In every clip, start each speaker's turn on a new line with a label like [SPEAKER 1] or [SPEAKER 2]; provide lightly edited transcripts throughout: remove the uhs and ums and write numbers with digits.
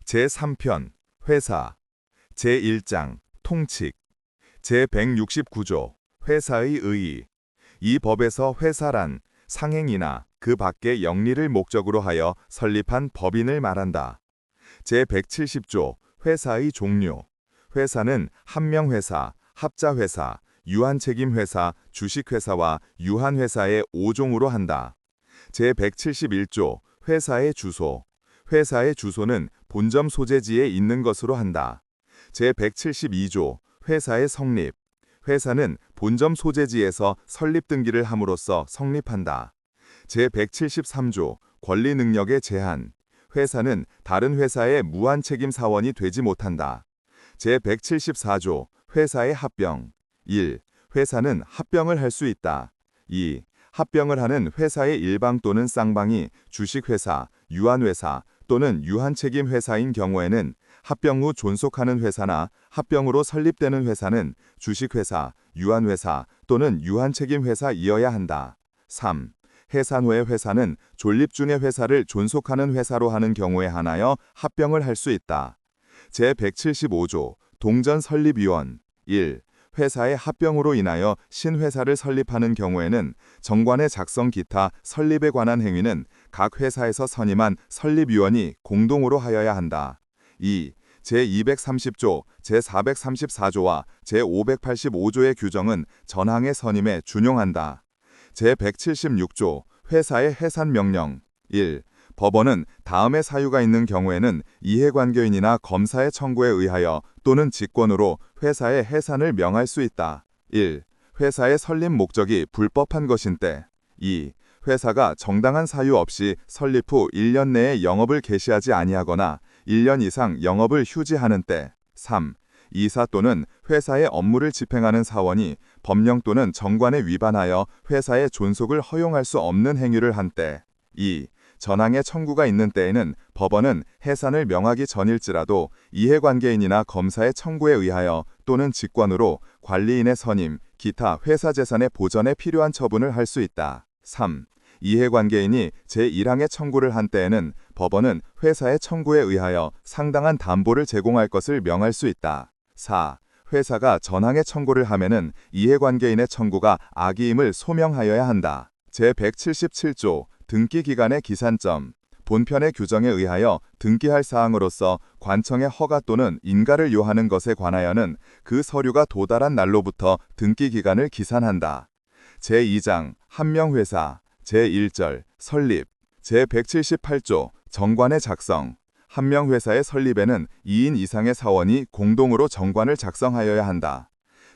[SPEAKER 1] 제3편 회사 제1장 통칙 제169조 회사의 의의. 이 법에서 회사란 상행이나 그 밖의 영리를 목적으로 하여 설립한 법인을 말한다. 제170조 회사의 종류. 회사는 한명회사, 합자회사, 유한책임회사, 주식회사와 유한회사의 5종으로 한다. 제171조 회사의 주소. 회사의 주소는 본점 소재지에 있는 것으로 한다. 제172조 회사의 성립. 회사는 본점 소재지에서 설립 등기를 함으로써 성립한다. 제173조 권리 능력의 제한. 회사는 다른 회사의 무한 책임 사원이 되지 못한다. 제174조 회사의 합병. 1. 회사는 합병을 할 수 있다. 2. 합병을 하는 회사의 일방 또는 쌍방이 주식회사, 유한회사 또는 유한책임회사인 경우에는 합병 후 존속하는 회사나 합병으로 설립되는 회사는 주식회사, 유한회사 또는 유한책임회사이어야 한다. 3. 해산 후의 회사는 존립 중의 회사를 존속하는 회사로 하는 경우에 한하여 합병을 할 수 있다. 제175조 동전 설립위원. 1. 회사의 합병으로 인하여 신회사를 설립하는 경우에는 정관의 작성 기타 설립에 관한 행위는 각 회사에서 선임한 설립위원이 공동으로 하여야 한다. 2. 제230조, 제434조와 제585조의 규정은 전항의 선임에 준용한다. 제176조 회사의 해산명령. 1. 법원은 다음의 사유가 있는 경우에는 이해관계인이나 검사의 청구에 의하여 또는 직권으로 회사의 해산을 명할 수 있다. 1. 회사의 설립 목적이 불법한 것인 때. 2. 회사가 정당한 사유 없이 설립 후 1년 내에 영업을 개시하지 아니하거나 1년 이상 영업을 휴지하는 때. 3. 이사 또는 회사의 업무를 집행하는 사원이 법령 또는 정관에 위반하여 회사의 존속을 허용할 수 없는 행위를 한 때. 2. 전항의 청구가 있는 때에는 법원은 해산을 명하기 전일지라도 이해관계인이나 검사의 청구에 의하여 또는 직권으로 관리인의 선임, 기타 회사 재산의 보전에 필요한 처분을 할 수 있다. 3. 이해관계인이 제1항의 청구를 한 때에는 법원은 회사의 청구에 의하여 상당한 담보를 제공할 것을 명할 수 있다. 4. 회사가 전항의 청구를 하면은 이해관계인의 청구가 악의임을 소명하여야 한다. 제177조 등기기간의 기산점. 본편의 규정에 의하여 등기할 사항으로서 관청의 허가 또는 인가를 요하는 것에 관하여는 그 서류가 도달한 날로부터 등기기간을 기산한다. 제2장 한명회사. 제1절 설립. 제178조 정관의 작성. 한명회사의 설립에는 2인 이상의 사원이 공동으로 정관을 작성하여야 한다.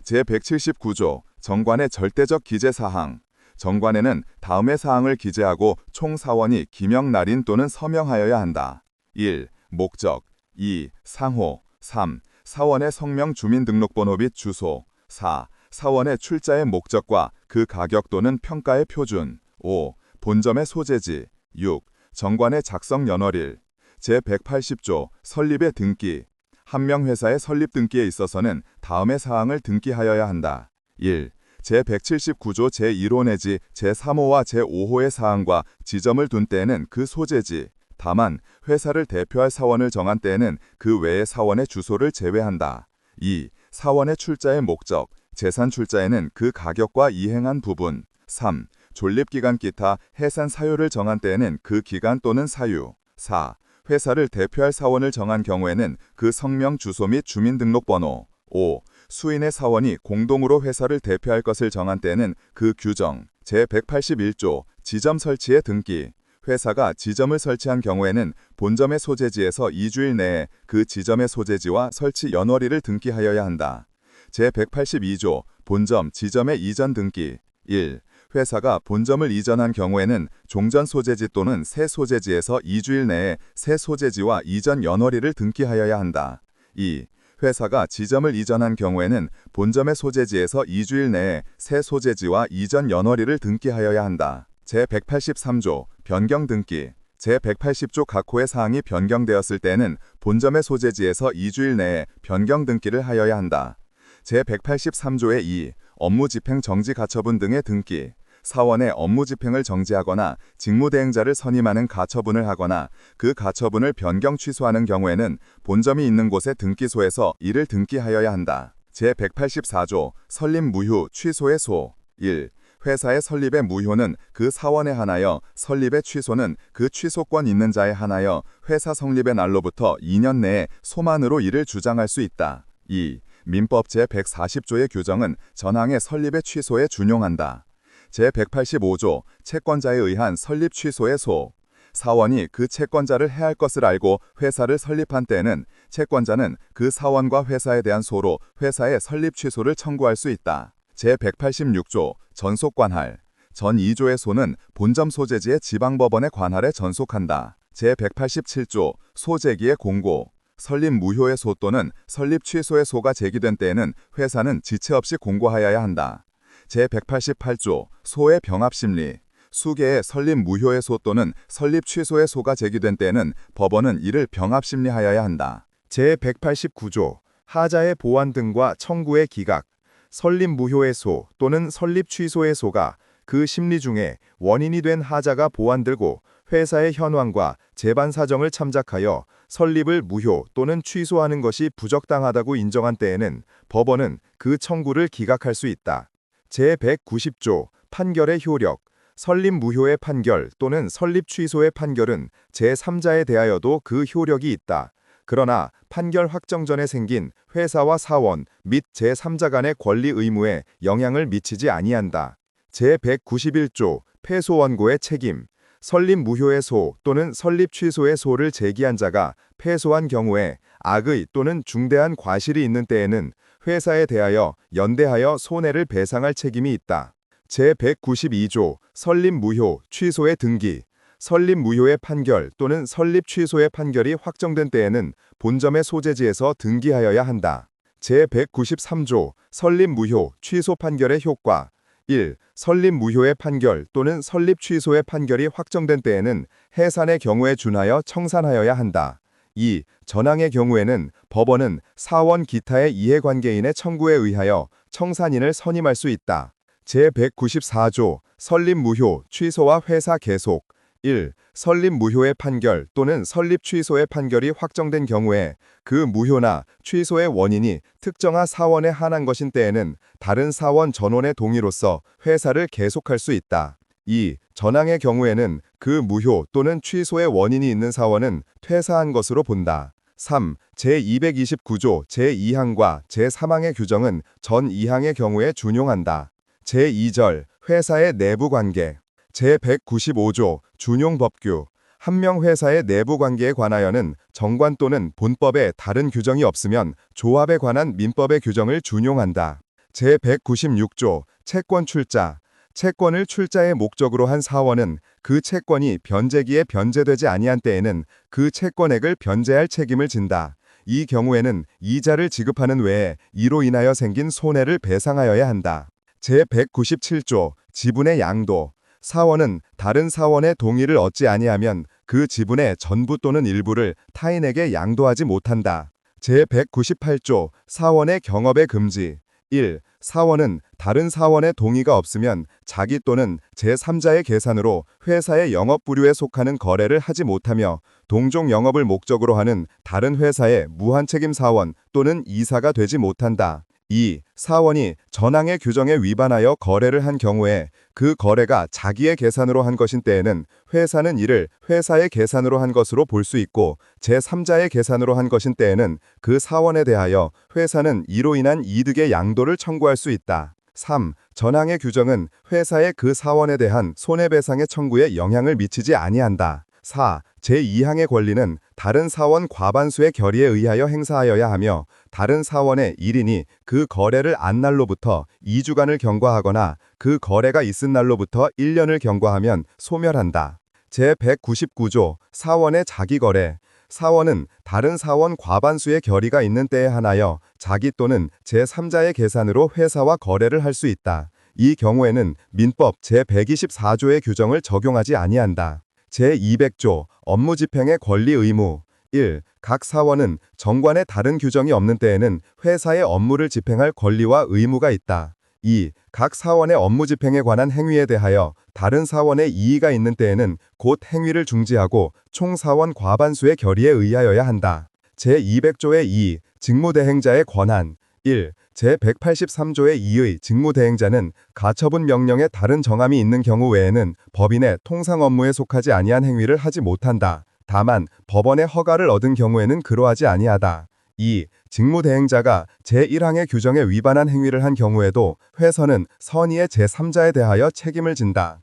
[SPEAKER 1] 제179조 정관의 절대적 기재사항. 정관에는 다음의 사항을 기재하고 총 사원이 기명 날인 또는 서명하여야 한다. 1. 목적. 2. 상호. 3. 사원의 성명 주민등록번호 및 주소. 4. 사원의 출자의 목적과 그 가격 또는 평가의 표준. 5. 본점의 소재지. 6. 정관의 작성 연월일. 제180조 설립의 등기. 한명회사의 설립 등기에 있어서는 다음의 사항을 등기하여야 한다. 1. 제179조 제1호 내지 제3호와 제5호의 사항과 지점을 둔 때에는 그 소재지. 다만 회사를 대표할 사원을 정한 때에는 그 외의 사원의 주소를 제외한다. 2. 사원의 출자의 목적. 재산 출자에는 그 가격과 이행한 부분. 3. 존립기간 기타 해산 사유를 정한 때에는 그 기간 또는 사유. 4. 회사를 대표할 사원을 정한 경우에는 그 성명 주소 및 주민등록번호. 5. 수인의 사원이 공동으로 회사를 대표할 것을 정한 때에는 그 규정. 제181조 지점 설치의 등기. 회사가 지점을 설치한 경우에는 본점의 소재지에서 2주일 내에 그 지점의 소재지와 설치 연월일을 등기하여야 한다. 제182조 본점 지점의 이전 등기. 1. 회사가 본점을 이전한 경우에는 종전 소재지 또는 새 소재지에서 2주일 내에 새 소재지와 이전 연월일을 등기하여야 한다. 2. 회사가 지점을 이전한 경우에는 본점의 소재지에서 2주일 내에 새 소재지와 이전 연월일을 등기하여야 한다. 제183조 변경 등기. 제180조 각 호의 사항이 변경되었을 때에는 본점의 소재지에서 2주일 내에 변경 등기를 하여야 한다. 제183조의 2. 업무 집행 정지 가처분 등의 등기. 사원의 업무 집행을 정지하거나 직무대행자를 선임하는 가처분을 하거나 그 가처분을 변경 취소하는 경우에는 본점이 있는 곳의 등기소에서 이를 등기하여야 한다. 제184조 설립 무효 취소의 소 1. 회사의 설립의 무효는 그 사원에 한하여 설립의 취소는 그 취소권 있는 자에 한하여 회사 성립의 날로부터 2년 내에 소만으로 이를 주장할 수 있다. 2. 민법 제140조의 규정은 전항의 설립의 취소에 준용한다. 제185조 채권자에 의한 설립 취소의 소. 사원이 그 채권자를 해할 것을 알고 회사를 설립한 때에는 채권자는 그 사원과 회사에 대한 소로 회사의 설립 취소를 청구할 수 있다. 제186조 전속관할. 전 2조의 소는 본점 소재지의 지방법원의 관할에 전속한다. 제187조 소제기의 공고. 설립 무효의 소 또는 설립 취소의 소가 제기된 때에는 회사는 지체 없이 공고하여야 한다. 제188조 소의 병합심리. 수개의 설립 무효의 소 또는 설립 취소의 소가 제기된 때에는 법원은 이를 병합심리하여야 한다.
[SPEAKER 2] 제189조 하자의 보완 등과 청구의 기각. 설립 무효의 소 또는 설립 취소의 소가 그 심리 중에 원인이 된 하자가 보완들고 회사의 현황과 재반 사정을 참작하여 설립을 무효 또는 취소하는 것이 부적당하다고 인정한 때에는 법원은 그 청구를 기각할 수 있다. 제190조 판결의 효력. 설립 무효의 판결 또는 설립 취소의 판결은 제3자에 대하여도 그 효력이 있다. 그러나 판결 확정 전에 생긴 회사와 사원 및 제3자 간의 권리 의무에 영향을 미치지 아니한다. 제191조 패소 원고의 책임. 설립 무효의 소 또는 설립 취소의 소를 제기한 자가 패소한 경우에 악의 또는 중대한 과실이 있는 때에는 회사에 대하여 연대하여 손해를 배상할 책임이 있다. 제192조 설립 무효 취소의 등기. 설립 무효의 판결 또는 설립 취소의 판결이 확정된 때에는 본점의 소재지에서 등기하여야 한다. 제193조 설립 무효 취소 판결의 효과. 1. 설립 무효의 판결 또는 설립 취소의 판결이 확정된 때에는 해산의 경우에 준하여 청산하여야 한다. 2. 전항의 경우에는 법원은 사원 기타의 이해관계인의 청구에 의하여 청산인을 선임할 수 있다. 제194조 설립 무효 취소와 회사 계속. 1. 설립 무효의 판결 또는 설립 취소의 판결이 확정된 경우에 그 무효나 취소의 원인이 특정한 사원에 한한 것인 때에는 다른 사원 전원의 동의로서 회사를 계속할 수 있다. 2. 전항의 경우에는 그 무효 또는 취소의 원인이 있는 사원은 퇴사한 것으로 본다. 3. 제229조 제2항과 제3항의 규정은 전 2항의 경우에 준용한다. 제2절 회사의 내부 관계. 제195조 준용법규. 한 명 회사의 내부 관계에 관하여는 정관 또는 본법에 다른 규정이 없으면 조합에 관한 민법의 규정을 준용한다. 제196조 채권 출자. 채권을 출자의 목적으로 한 사원은 그 채권이 변제기에 변제되지 아니한 때에는 그 채권액을 변제할 책임을 진다. 이 경우에는 이자를 지급하는 외에 이로 인하여 생긴 손해를 배상하여야 한다. 제197조 지분의 양도. 사원은 다른 사원의 동의를 얻지 아니하면 그 지분의 전부 또는 일부를 타인에게 양도하지 못한다. 제198조 사원의 경업의 금지. 1. 사원은 다른 사원의 동의가 없으면 자기 또는 제3자의 계산으로 회사의 영업 부류에 속하는 거래를 하지 못하며 동종 영업을 목적으로 하는 다른 회사의 무한책임 사원 또는 이사가 되지 못한다. 2. 사원이 전항의 규정에 위반하여 거래를 한 경우에 그 거래가 자기의 계산으로 한 것인 때에는 회사는 이를 회사의 계산으로 한 것으로 볼 수 있고 제3자의 계산으로 한 것인 때에는 그 사원에 대하여 회사는 이로 인한 이득의 양도를 청구할 수 있다. 3. 전항의 규정은 회사의 그 사원에 대한 손해배상의 청구에 영향을 미치지 아니한다. 4. 제2항의 권리는 다른 사원 과반수의 결의에 의하여 행사하여야 하며 다른 사원의 1인이 그 거래를 안 날로부터 2주간을 경과하거나 그 거래가 있은 날로부터 1년을 경과하면 소멸한다. 제199조 사원의 자기거래. 사원은 다른 사원 과반수의 결의가 있는 때에 한하여 자기 또는 제3자의 계산으로 회사와 거래를 할 수 있다. 이 경우에는 민법 제124조의 규정을 적용하지 아니한다. 제200조 업무 집행의 권리 의무. 1. 각 사원은 정관에 다른 규정이 없는 때에는 회사의 업무를 집행할 권리와 의무가 있다. 2. 각 사원의 업무 집행에 관한 행위에 대하여 다른 사원의 이의가 있는 때에는 곧 행위를 중지하고 총 사원 과반수의 결의에 의하여야 한다. 제200조의 2. 직무대행자의 권한 1. 제183조의 2의 직무대행자는 가처분 명령에 다른 정함이 있는 경우 외에는 법인의 통상 업무에 속하지 아니한 행위를 하지 못한다. 다만 법원의 허가를 얻은 경우에는 그러하지 아니하다. 2. 직무대행자가 제1항의 규정에 위반한 행위를 한 경우에도 회선은 선의의 제3자에 대하여 책임을 진다.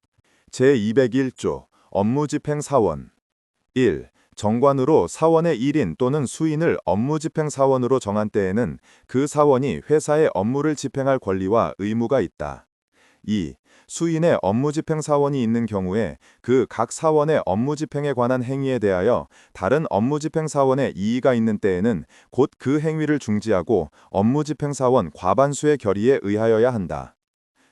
[SPEAKER 1] 제201조 업무집행사원 1. 정관으로 사원의 1인 또는 수인을 업무집행사원으로 정한 때에는 그 사원이 회사의 업무를 집행할 권리와 의무가 있다. 2. 수인의 업무집행사원이 있는 경우에 그 각 사원의 업무집행에 관한 행위에 대하여 다른 업무집행사원의 이의가 있는 때에는 곧 그 행위를 중지하고 업무집행사원 과반수의 결의에 의하여야 한다.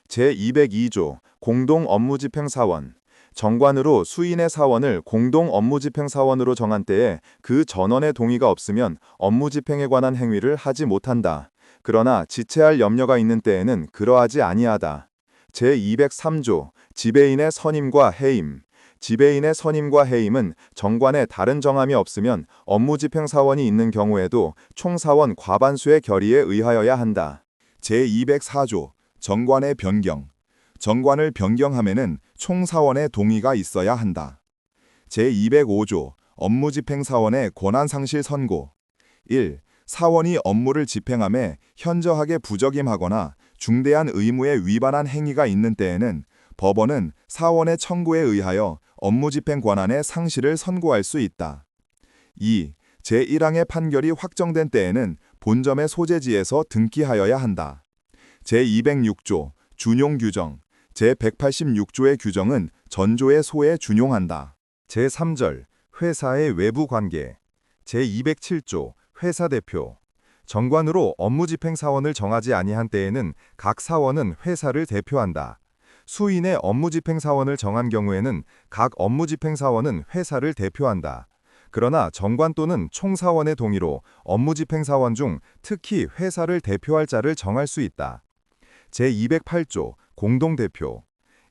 [SPEAKER 1] 제202조 공동업무집행사원 정관으로 수인의 사원을 공동업무집행사원으로 정한 때에 그 전원의 동의가 없으면 업무집행에 관한 행위를 하지 못한다. 그러나 지체할 염려가 있는 때에는 그러하지 아니하다. 제203조 지배인의 선임과 해임 지배인의 선임과 해임은 정관에 다른 정함이 없으면 업무집행사원이 있는 경우에도 총사원 과반수의 결의에 의하여야 한다. 제204조 정관의 변경 정관을 변경함에는 총사원의 동의가 있어야 한다. 제205조 업무집행사원의 권한상실 선고 1. 사원이 업무를 집행함에 현저하게 부적임하거나 중대한 의무에 위반한 행위가 있는 때에는 법원은 사원의 청구에 의하여 업무집행 권한의 상실을 선고할 수 있다. 2. 제1항의 판결이 확정된 때에는 본점의 소재지에서 등기하여야 한다. 제206조 준용규정 제186조의 규정은 전조의 소에 준용한다. 제3절 회사의 외부 관계 제207조 회사 대표 정관으로 업무집행사원을 정하지 아니한 때에는 각 사원은 회사를 대표한다. 수인의 업무집행사원을 정한 경우에는 각 업무집행사원은 회사를 대표한다. 그러나 정관 또는 총사원의 동의로 업무집행사원 중 특히 회사를 대표할 자를 정할 수 있다. 제208조 공동대표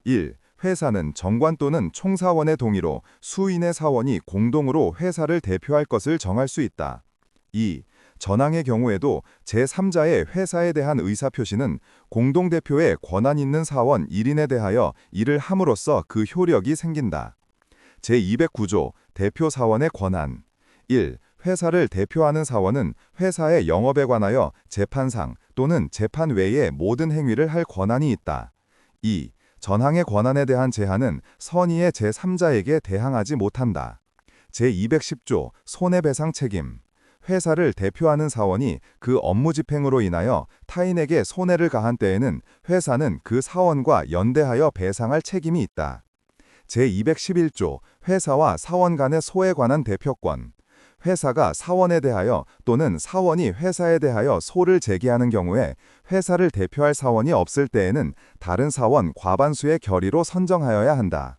[SPEAKER 1] 1. 회사는 정관 또는 총사원의 동의로 수인의 사원이 공동으로 회사를 대표할 것을 정할 수 있다. 2. 전항의 경우에도 제3자의 회사에 대한 의사표시는 공동대표의 권한 있는 사원 1인에 대하여 이를 함으로써 그 효력이 생긴다. 제209조 대표사원의 권한 1. 회사를 대표하는 사원은 회사의 영업에 관하여 재판상 또는 재판 외의 모든 행위를 할 권한이 있다. 2. 전항의 권한에 대한 제한은 선의의 제3자에게 대항하지 못한다. 제210조 손해배상 책임 회사를 대표하는 사원이 그 업무 집행으로 인하여 타인에게 손해를 가한 때에는 회사는 그 사원과 연대하여 배상할 책임이 있다. 제211조 회사와 사원 간의 소에 관한 대표권 회사가 사원에 대하여 또는 사원이 회사에 대하여 소를 제기하는 경우에 회사를 대표할 사원이 없을 때에는 다른 사원 과반수의 결의로 선정하여야 한다.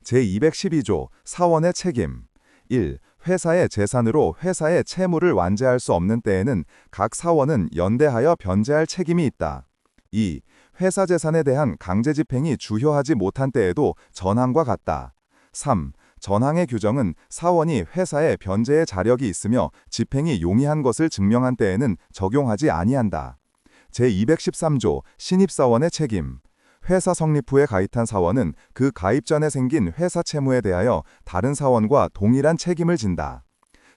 [SPEAKER 1] 제212조 사원의 책임 1. 회사의 재산으로 회사의 채무를 완제할 수 없는 때에는 각 사원은 연대하여 변제할 책임이 있다. 2. 회사 재산에 대한 강제 집행이 주효하지 못한 때에도 전항과 같다. 3. 전항의 규정은 사원이 회사에 변제의 자력이 있으며 집행이 용이한 것을 증명한 때에는 적용하지 아니한다. 제213조 신입사원의 책임 회사 성립 후에 가입한 사원은 그 가입 전에 생긴 회사 채무에 대하여 다른 사원과 동일한 책임을 진다.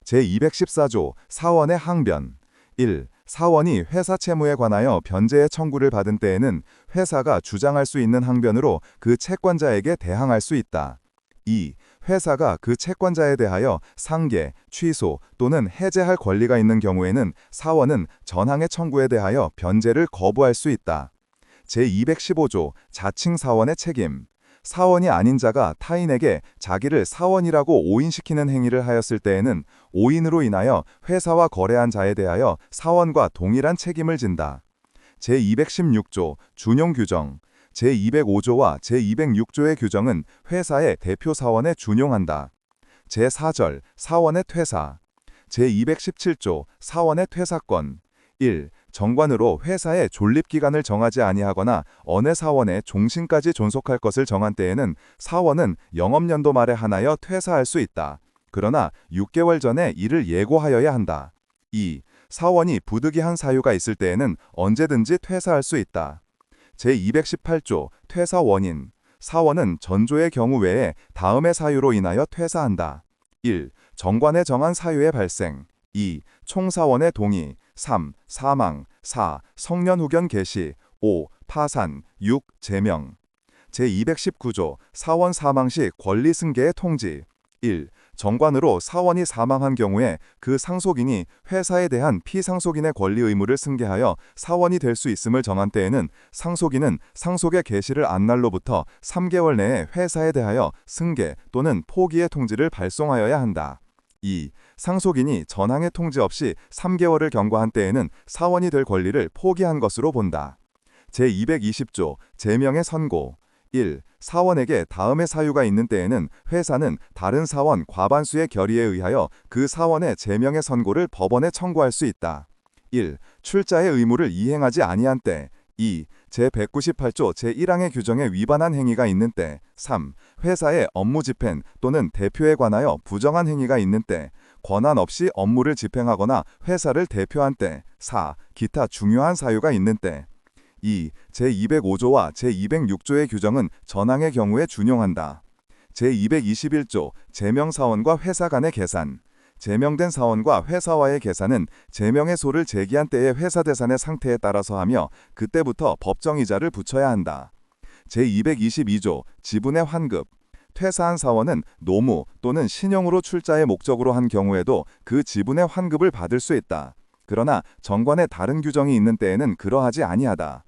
[SPEAKER 1] 제214조 사원의 항변 1. 사원이 회사 채무에 관하여 변제의 청구를 받은 때에는 회사가 주장할 수 있는 항변으로 그 채권자에게 대항할 수 있다. 2. 회사가 그 채권자에 대하여 상계, 취소 또는 해제할 권리가 있는 경우에는 사원은 전항의 청구에 대하여 변제를 거부할 수 있다. 제215조 자칭 사원의 책임 사원이 아닌 자가 타인에게 자기를 사원이라고 오인시키는 행위를 하였을 때에는 오인으로 인하여 회사와 거래한 자에 대하여 사원과 동일한 책임을 진다. 제216조 준용 규정 제205조와 제206조의 규정은 회사의 대표 사원에 준용한다. 제4절 사원의 퇴사 제217조 사원의 퇴사권 1. 정관으로 회사의 존립기간을 정하지 아니하거나 어느 사원의 종신까지 존속할 것을 정한 때에는 사원은 영업연도 말에 한하여 퇴사할 수 있다. 그러나 6개월 전에 이를 예고하여야 한다. 2. 사원이 부득이한 사유가 있을 때에는 언제든지 퇴사할 수 있다. 제218조 퇴사 원인. 사원은 전조의 경우 외에 다음의 사유로 인하여 퇴사한다. 1. 정관에 정한 사유의 발생. 2. 총사원의 동의. 3. 사망. 4. 성년 후견 개시. 5. 파산. 6. 제명. 제219조 사원 사망 시 권리 승계의 통지. 1. 정관으로 사원이 사망한 경우에 그 상속인이 회사에 대한 피상속인의 권리 의무를 승계하여 사원이 될 수 있음을 정한 때에는 상속인은 상속의 개시를 안 날로부터 3개월 내에 회사에 대하여 승계 또는 포기의 통지를 발송하여야 한다. 2. 상속인이 전항의 통지 없이 3개월을 경과한 때에는 사원이 될 권리를 포기한 것으로 본다. 제220조 제명의 선고. 1. 사원에게 다음의 사유가 있는 때에는 회사는 다른 사원 과반수의 결의에 의하여 그 사원의 제명의 선고를 법원에 청구할 수 있다. 1. 출자의 의무를 이행하지 아니한 때. 2. 제198조 제1항의 규정에 위반한 행위가 있는 때. 3. 회사의 업무 집행 또는 대표에 관하여 부정한 행위가 있는 때. 권한 없이 업무를 집행하거나 회사를 대표한 때. 4. 기타 중요한 사유가 있는 때. 2. 제205조와 제206조의 규정은 전항의 경우에 준용한다. 제221조 제명사원과 회사 간의 계산. 제명된 사원과 회사와의 계산은 제명의 소를 제기한 때의 회사 대산의 상태에 따라서 하며 그때부터 법정이자를 붙여야 한다. 제222조 지분의 환급. 퇴사한 사원은 노무 또는 신용으로 출자의 목적으로 한 경우에도 그 지분의 환급을 받을 수 있다. 그러나 정관에 다른 규정이 있는 때에는 그러하지 아니하다.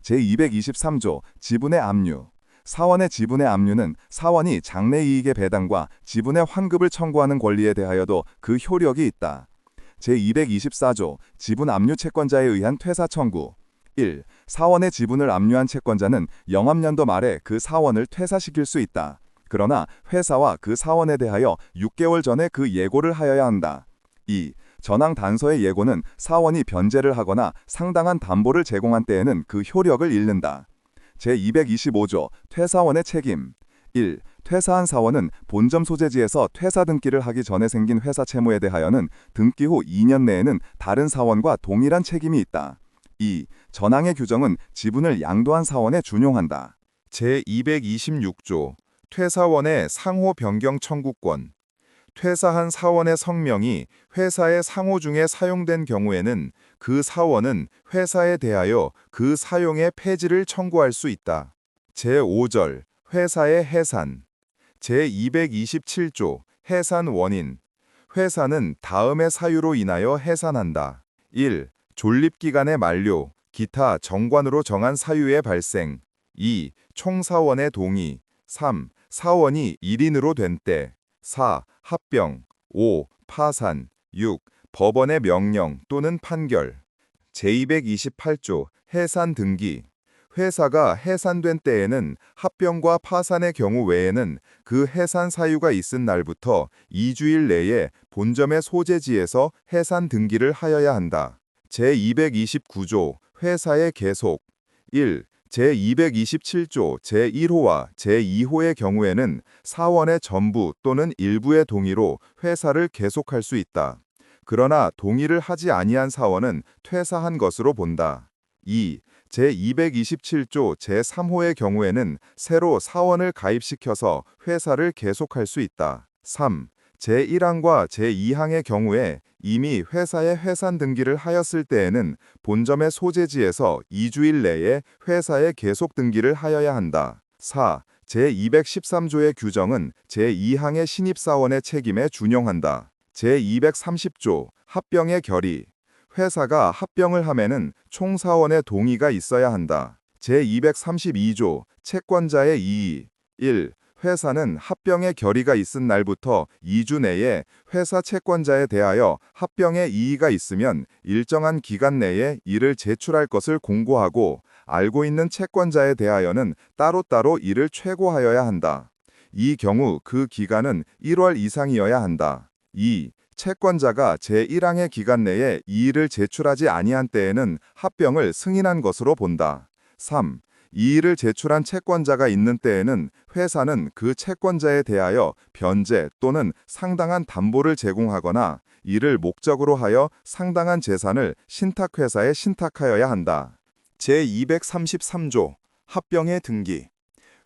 [SPEAKER 1] 제223조 지분의 압류. 사원의 지분의 압류는 사원이 장래이익의 배당과 지분의 환급을 청구하는 권리에 대하여도 그 효력이 있다. 제224조 지분 압류 채권자에 의한 퇴사 청구. 1. 사원의 지분을 압류한 채권자는 영업연도 말에 그 사원을 퇴사시킬 수 있다. 그러나 회사와 그 사원에 대하여 6개월 전에 그 예고를 하여야 한다. 2. 전항 단서의 예고는 사원이 변제를 하거나 상당한 담보를 제공한 때에는 그 효력을 잃는다. 제225조 퇴사원의 책임. 1. 퇴사한 사원은 본점 소재지에서 퇴사 등기를 하기 전에 생긴 회사 채무에 대하여는 등기 후 2년 내에는 다른 사원과 동일한 책임이 있다. 2. 전항의 규정은 지분을 양도한 사원에 준용한다.
[SPEAKER 2] 제226조 퇴사원의 상호 변경 청구권. 퇴사한 사원의 성명이 회사의 상호 중에 사용된 경우에는 그 사원은 회사에 대하여 그 사용의 폐지를 청구할 수 있다. 제5절 회사의 해산. 제227조 해산 원인. 회사는 다음의 사유로 인하여 해산한다. 1. 존립기간의 만료, 기타 정관으로 정한 사유의 발생. 2. 총사원의 동의. 3. 사원이 1인으로 된 때. 4. 합병. 5. 파산. 6. 법원의 명령 또는 판결. 제228조 해산 등기. 회사가 해산된 때에는 합병과 파산의 경우 외에는 그 해산 사유가 있은 날부터 2주일 내에 본점의 소재지에서 해산 등기를 하여야 한다. 제229조 회사의 계속. 1. 제227조 제1호와 제2호의 경우에는 사원의 전부 또는 일부의 동의로 회사를 계속할 수 있다. 그러나 동의를 하지 아니한 사원은 퇴사한 것으로 본다. 2. 제227조 제3호의 경우에는 새로 사원을 가입시켜서 회사를 계속할 수 있다. 3. 제1항과 제2항의 경우에 이미 회사의 해산 등기를 하였을 때에는 본점의 소재지에서 2주일 내에 회사의 계속 등기를 하여야 한다. 4. 제213조의 규정은 제2항의 신입사원의 책임에 준용한다. 제230조 합병의 결의. 회사가 합병을 함에는 총사원의 동의가 있어야 한다. 제232조 채권자의 이의. 1. 회사는 합병의 결의가 있은 날부터 2주 내에 회사 채권자에 대하여 합병의 이의가 있으면 일정한 기간 내에 이를 제출할 것을 공고하고 알고 있는 채권자에 대하여는 따로따로 이를 최고하여야 한다. 이 경우 그 기간은 1월 이상이어야 한다. 2. 채권자가 제1항의 기간 내에 이의를 제출하지 아니한 때에는 합병을 승인한 것으로 본다. 3. 이의를 제출한 채권자가 있는 때에는 회사는 그 채권자에 대하여 변제 또는 상당한 담보를 제공하거나 이를 목적으로 하여 상당한 재산을 신탁회사에 신탁하여야 한다. 제233조 합병의 등기.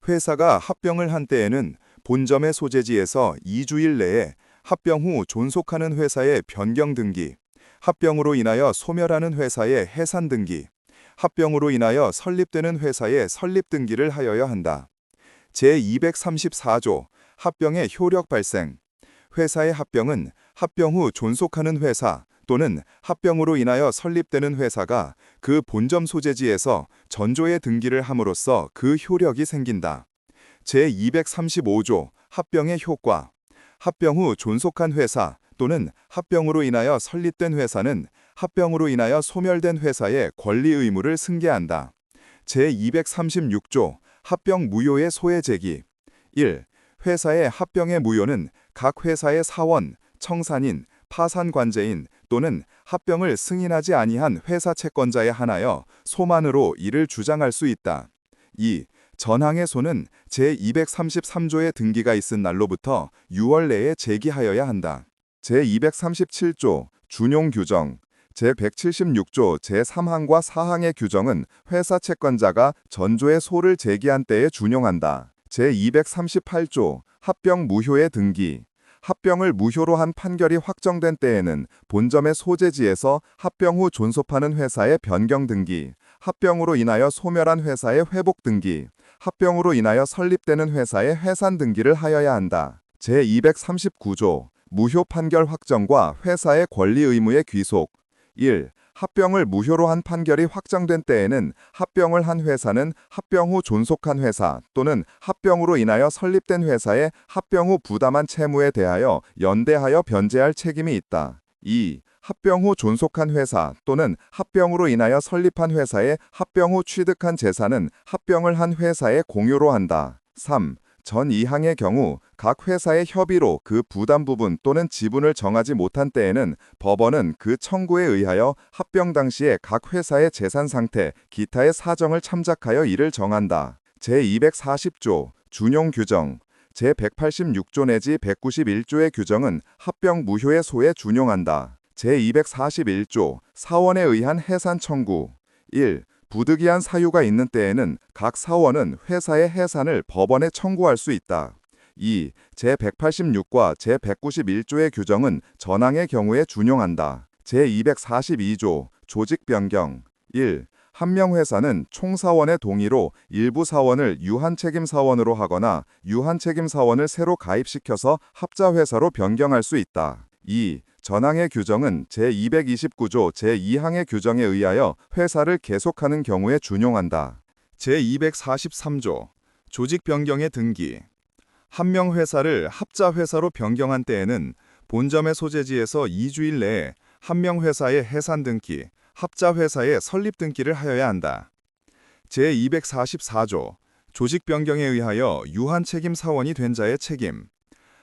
[SPEAKER 2] 회사가 합병을 한 때에는 본점의 소재지에서 2주일 내에 합병 후 존속하는 회사의 변경 등기, 합병으로 인하여 소멸하는 회사의 해산 등기, 합병으로 인하여 설립되는 회사의 설립 등기를 하여야 한다. 제234조 합병의 효력 발생. 회사의 합병은 합병 후 존속하는 회사 또는 합병으로 인하여 설립되는 회사가 그 본점 소재지에서 전조의 등기를 함으로써 그 효력이 생긴다. 제235조 합병의 효과. 합병 후 존속한 회사 또는 합병으로 인하여 설립된 회사는 합병으로 인하여 소멸된 회사의 권리 의무를 승계한다. 제236조 합병 무효의 소외 제기. 1. 회사의 합병의 무효는 각 회사의 사원, 청산인, 파산관제인 또는 합병을 승인하지 아니한 회사 채권자에 한하여 소만으로 이를 주장할 수 있다. 2. 전항의 소는 제233조의 등기가 있은 날로부터 6월 내에 제기하여야 한다. 제237조 준용 규정. 제176조 제3항과 4항의 규정은 회사 채권자가 전조의 소를 제기한 때에 준용한다. 제238조 합병 무효의 등기. 합병을 무효로 한 판결이 확정된 때에는 본점의 소재지에서 합병 후 존속하는 회사의 변경 등기, 합병으로 인하여 소멸한 회사의 회복 등기, 합병으로 인하여 설립되는 회사의 해산 등기를 하여야 한다. 제239조 무효 판결 확정과 회사의 권리 의무의 귀속. 1. 합병을 무효로 한 판결이 확정된 때에는 합병을 한 회사는 합병 후 존속한 회사 또는 합병으로 인하여 설립된 회사의 합병 후 부담한 채무에 대하여 연대하여 변제할 책임이 있다. 2. 합병 후 존속한 회사 또는 합병으로 인하여 설립한 회사의 합병 후 취득한 재산은 합병을 한 회사의 공유로 한다. 3. 전 2항의 경우 각 회사의 협의로 그 부담 부분 또는 지분을 정하지 못한 때에는 법원은 그 청구에 의하여 합병 당시에 각 회사의 재산 상태, 기타의 사정을 참작하여 이를 정한다. 제240조 준용 규정. 제186조 내지 191조의 규정은 합병 무효의 소에 준용한다. 제241조 사원에 의한 해산 청구. 1. 부득이한 사유가 있는 때에는 각 사원은 회사의 해산을 법원에 청구할 수 있다. 2. 제186과 제191조의 규정은 전항의 경우에 준용한다. 제242조 조직 변경. 1. 한 명 회사는 총사원의 동의로 일부 사원을 유한책임 사원으로 하거나 유한책임 사원을 새로 가입시켜서 합자회사로 변경할 수 있다. 2. 전항의 규정은 제229조 제2항의 규정에 의하여 회사를 계속하는 경우에 준용한다. 제243조 조직 변경의 등기. 한 명 회사를 합자회사로 변경한 때에는 본점의 소재지에서 2주일 내에 한 명 회사의 해산 등기, 합자회사의 설립 등기를 하여야 한다. 제244조 조직 변경에 의하여 유한책임 사원이 된 자의 책임.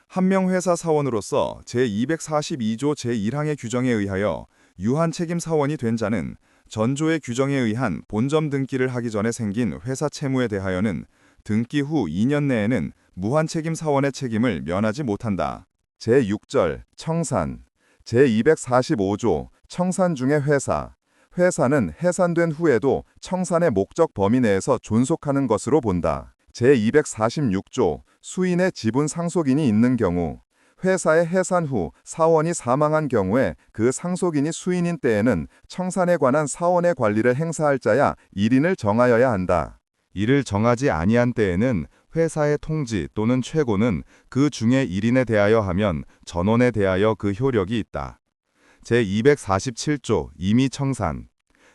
[SPEAKER 2] 한 명 회사 사원으로서 제242조 제1항의 규정에 의하여 유한책임 사원이 된 자는 전조의 규정에 의한 본점 등기를 하기 전에 생긴 회사 채무에 대하여는 등기 후 2년 내에는 무한책임 사원의 책임을 면하지 못한다. 제6절 청산. 제245조 청산 중의 회사. 회사는 해산된 후에도 청산의 목적 범위 내에서 존속하는 것으로 본다. 제246조 수인의 지분 상속인이 있는 경우. 회사의 해산 후 사원이 사망한 경우에 그 상속인이 수인인 때에는 청산에 관한 사원의 관리를 행사할 자야 1인을 정하여야 한다. 이를 정하지 아니한 때에는 회사의 통지 또는 최고는 그 중에 1인에 대하여 하면 전원에 대하여 그 효력이 있다. 제247조 임의청산.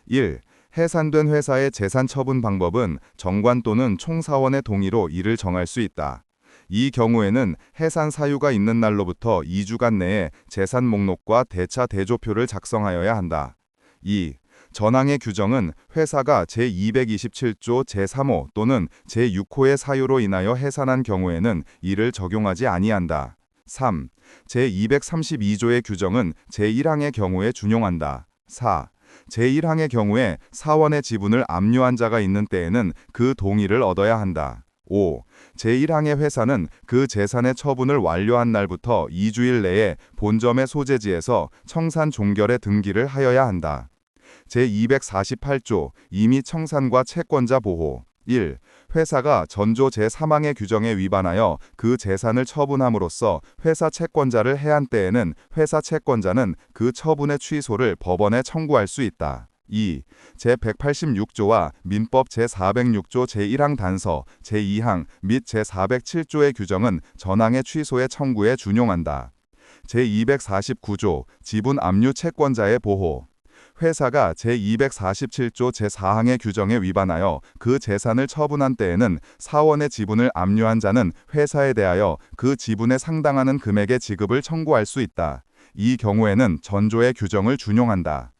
[SPEAKER 2] 1. 해산된 회사의 재산 처분 방법은 정관 또는 총사원의 동의로 이를 정할 수 있다. 이 경우에는 해산 사유가 있는 날로부터 2주간 내에 재산 목록과 대차 대조표를 작성하여야 한다. 2. 전항의 규정은 회사가 제227조 제3호 또는 제6호의 사유로 인하여 해산한 경우에는 이를 적용하지 아니한다. 3. 제232조의 규정은 제1항의 경우에 준용한다. 4. 제1항의 경우에 사원의 지분을 압류한 자가 있는 때에는 그 동의를 얻어야 한다. 5. 제1항의 회사는 그 재산의 처분을 완료한 날부터 2주일 내에 본점의 소재지에서 청산 종결에 등기를 하여야 한다. 제248조 임의 청산과 채권자 보호 1. 회사가 전조 제3항의 규정에 위반하여 그 재산을 처분함으로써 회사 채권자를 해한 때에는 회사 채권자는 그 처분의 취소를 법원에 청구할 수 있다. 2. 제186조와 민법 제406조 제1항 단서, 제2항 및 제407조의 규정은 전항의 취소의 청구에 준용한다. 제249조 지분 압류 채권자의 보호 회사가 제247조 제4항의 규정에 위반하여 그 재산을 처분한 때에는 사원의 지분을 압류한 자는 회사에 대하여 그 지분에 상당하는 금액의 지급을 청구할 수 있다. 이 경우에는 전조의 규정을 준용한다.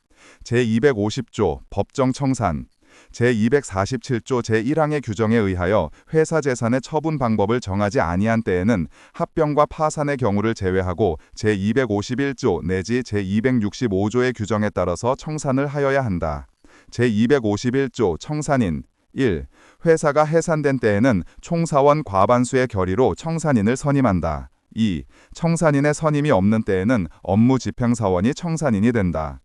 [SPEAKER 2] 제250조 법정 청산 제247조 제1항의 규정에 의하여 회사 재산의 처분 방법을 정하지 아니한 때에는 합병과 파산의 경우를 제외하고 제251조 내지 제265조의 규정에 따라서 청산을 하여야 한다. 제251조 청산인 1. 회사가 해산된 때에는 총사원 과반수의 결의로 청산인을 선임한다. 2. 청산인의 선임이 없는 때에는 업무집행사원이 청산인이 된다.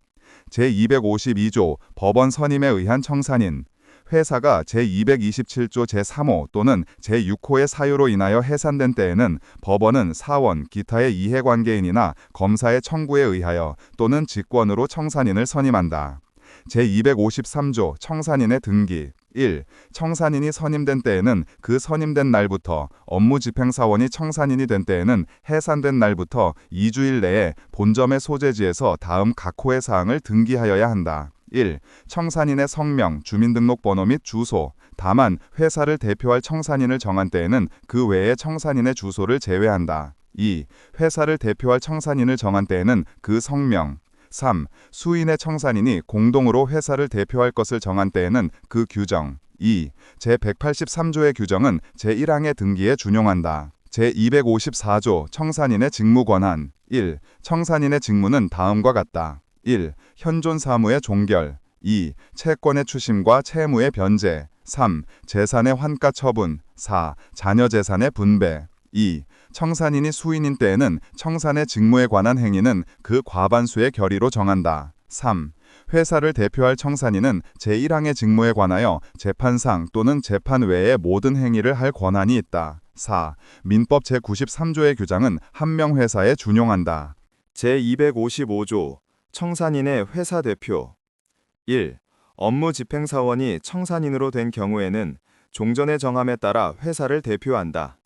[SPEAKER 2] 제252조 법원 선임에 의한 청산인 회사가 제227조 제3호 또는 제6호의 사유로 인하여 해산된 때에는 법원은 사원, 기타의 이해관계인이나 검사의 청구에 의하여 또는 직권으로 청산인을 선임한다. 제253조 청산인의 등기 1. 청산인이 선임된 때에는 그 선임된 날부터 업무집행사원이 청산인이 된 때에는 해산된 날부터 2주일 내에 본점의 소재지에서 다음 각 호의 사항을 등기하여야 한다. 1. 청산인의 성명, 주민등록번호 및 주소. 다만 회사를 대표할 청산인을 정한 때에는 그 외의 청산인의 주소를 제외한다. 2. 회사를 대표할 청산인을 정한 때에는 그 성명. 3. 수인의 청산인이 공동으로 회사를 대표할 것을 정한 때에는 그 규정. 2. 제183조의 규정은 제1항의 등기에 준용한다. 제254조 청산인의 직무권한 1. 청산인의 직무는 다음과 같다. 1. 현존 사무의 종결 2. 채권의 추심과 채무의 변제 3. 재산의 환가 처분 4. 자녀 재산의 분배 2. 청산인이 수인인 때에는 청산의 직무에 관한 행위는 그 과반수의 결의로 정한다. 3. 회사를 대표할 청산인은 제1항의 직무에 관하여 재판상 또는 재판 외의 모든 행위를 할 권한이 있다. 4. 민법 제93조의 규정은 한 명 회사에 준용한다. 제255조 청산인의 회사 대표 1. 업무집행사원이 청산인으로 된 경우에는 종전의 정함에 따라 회사를 대표한다.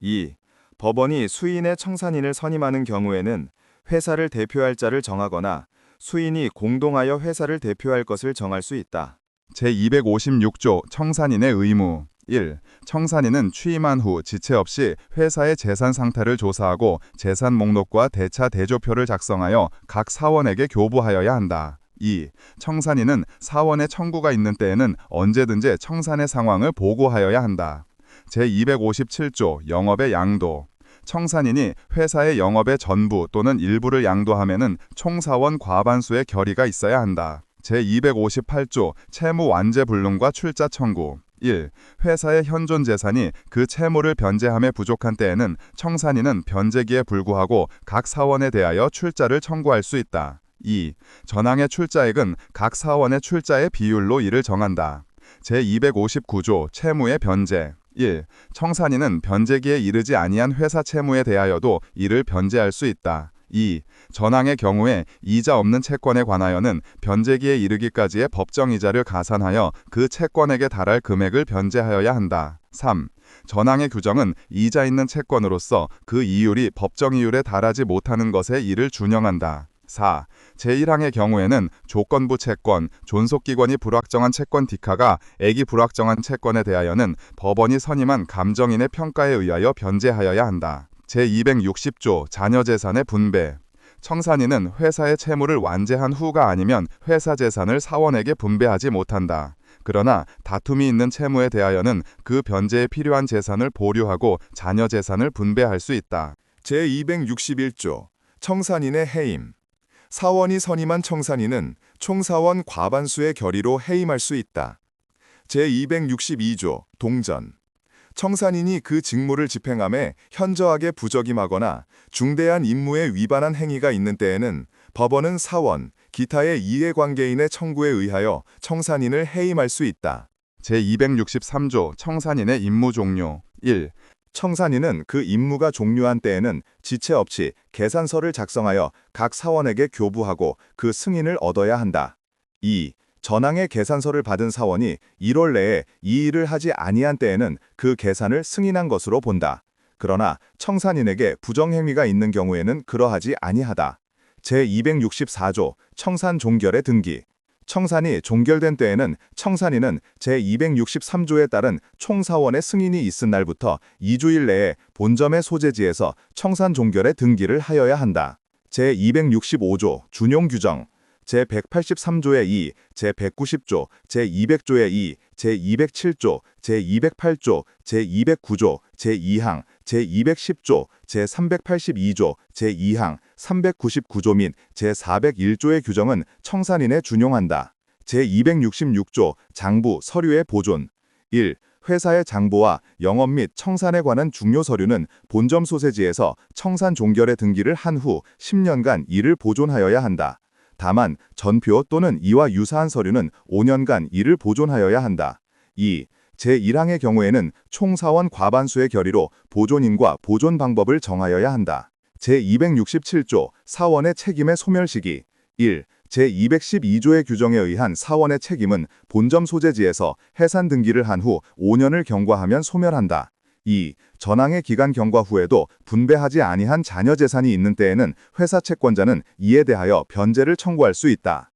[SPEAKER 2] 2. 법원이 수인의 청산인을 선임하는 경우에는 회사를 대표할 자를 정하거나 수인이 공동하여 회사를 대표할 것을 정할 수 있다. 제256조 청산인의 의무 1. 청산인은 취임한 후 지체 없이 회사의 재산 상태를 조사하고 재산 목록과 대차 대조표를 작성하여 각 사원에게 교부하여야 한다. 2. 청산인은 사원의 청구가 있는 때에는 언제든지 청산의 상황을 보고하여야 한다. 제257조 영업의 양도 청산인이 회사의 영업의 전부 또는 일부를 양도하면은 총사원 과반수의 결의가 있어야 한다. 제258조 채무 완제 불능과 출자 청구 1. 회사의 현존 재산이 그 채무를 변제함에 부족한 때에는 청산인은 변제기에 불구하고 각 사원에 대하여 출자를 청구할 수 있다. 2. 전항의 출자액은 각 사원의 출자의 비율로 이를 정한다. 제259조 채무의 변제 1. 청산인은 변제기에 이르지 아니한 회사 채무에 대하여도 이를 변제할 수 있다. 2. 전항의 경우에 이자 없는 채권에 관하여는 변제기에 이르기까지의 법정이자를 가산하여 그 채권에게 달할 금액을 변제하여야 한다. 3. 전항의 규정은 이자 있는 채권으로서 그 이율이 법정이율에 달하지 못하는 것에 이를 준용한다. 4. 제1항의 경우에는 조건부 채권, 존속기관이 불확정한 채권 디카가 액이 불확정한 채권에 대하여는 법원이 선임한 감정인의 평가에 의하여 변제하여야 한다. 제260조 자녀재산의 분배 청산인은 회사의 채무를 완제한 후가 아니면 회사 재산을 사원에게 분배하지 못한다. 그러나 다툼이 있는 채무에 대하여는 그 변제에 필요한 재산을 보류하고 자녀 재산을 분배할 수 있다.
[SPEAKER 1] 제261조 청산인의 해임. 사원이 선임한 청산인은 총사원 과반수의 결의로 해임할 수 있다. 제262조 동전. 청산인이 그 직무를 집행함에 현저하게 부적임하거나 중대한 임무에 위반한 행위가 있는 때에는 법원은 사원, 기타의 이해관계인의 청구에 의하여 청산인을 해임할 수 있다.
[SPEAKER 3] 제263조 청산인의 임무 종료 1.
[SPEAKER 2] 청산인은 그 임무가 종료한 때에는 지체 없이 계산서를 작성하여 각 사원에게 교부하고 그 승인을 얻어야 한다. 2. 전항의 계산서를 받은 사원이 1월 내에 이 일을 하지 아니한 때에는 그 계산을 승인한 것으로 본다. 그러나 청산인에게 부정행위가 있는 경우에는 그러하지 아니하다. 제264조 청산 종결의 등기. 청산이 종결된 때에는 청산인은 제263조에 따른 총사원의 승인이 있은 날부터 2주일 내에 본점의 소재지에서 청산 종결의 등기를 하여야 한다. 제265조 준용 규정. 제183조의 2, 제190조, 제200조의 2, 제207조, 제208조, 제209조, 제2항, 제210조, 제382조, 제2항, 399조 및 제401조의 규정은 청산인에 준용한다. 제266조 장부 서류의 보존. 1. 회사의 장부와 영업 및 청산에 관한 중요 서류는 본점 소재지에서 청산 종결의 등기를 한 후 10년간 이를 보존하여야 한다. 다만 전표 또는 이와 유사한 서류는 5년간 이를 보존하여야 한다. 2. 제1항의 경우에는 총사원 과반수의 결의로 보존인과 보존 방법을 정하여야 한다. 제267조 사원의 책임의 소멸시기. 1. 제212조의 규정에 의한 사원의 책임은 본점 소재지에서 해산 등기를 한 후 5년을 경과하면 소멸한다. 2. 전항의 기간 경과 후에도 분배하지 아니한 자녀 재산이 있는 때에는 회사 채권자는 이에 대하여 변제를 청구할 수 있다.